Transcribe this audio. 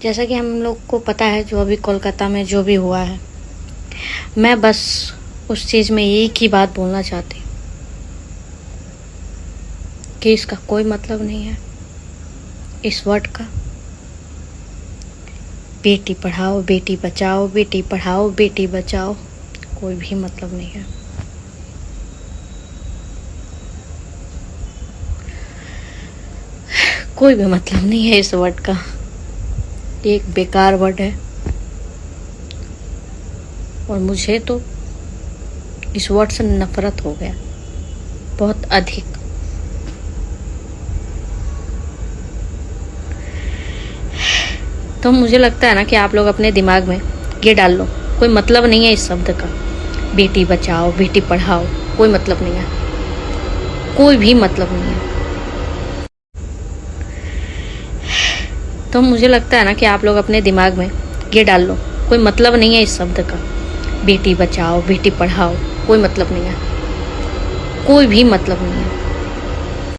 जैसा कि हम लोग को पता है, जो अभी कोलकाता में जो भी हुआ है, मैं बस उस चीज़ में एक ही बात बोलना चाहती हूँ कि इसका कोई मतलब नहीं है, इस वर्ड का। बेटी पढ़ाओ बेटी बचाओ, बेटी पढ़ाओ बेटी बचाओ, कोई भी मतलब नहीं है। कोई भी मतलब नहीं है इस वर्ड का। ये एक बेकार वर्ड है और मुझे तो इस वर्ड से नफरत हो गया, बहुत अधिक। तो मुझे लगता है ना कि आप लोग अपने दिमाग में ये डाल लो, कोई मतलब नहीं है इस शब्द का। बेटी बचाओ बेटी पढ़ाओ, कोई मतलब नहीं है, कोई भी मतलब नहीं है। तो मुझे लगता है ना कि आप लोग अपने दिमाग में ये डाल लो, कोई मतलब नहीं है इस शब्द का। बेटी बचाओ बेटी पढ़ाओ, कोई मतलब नहीं है, कोई भी मतलब नहीं है।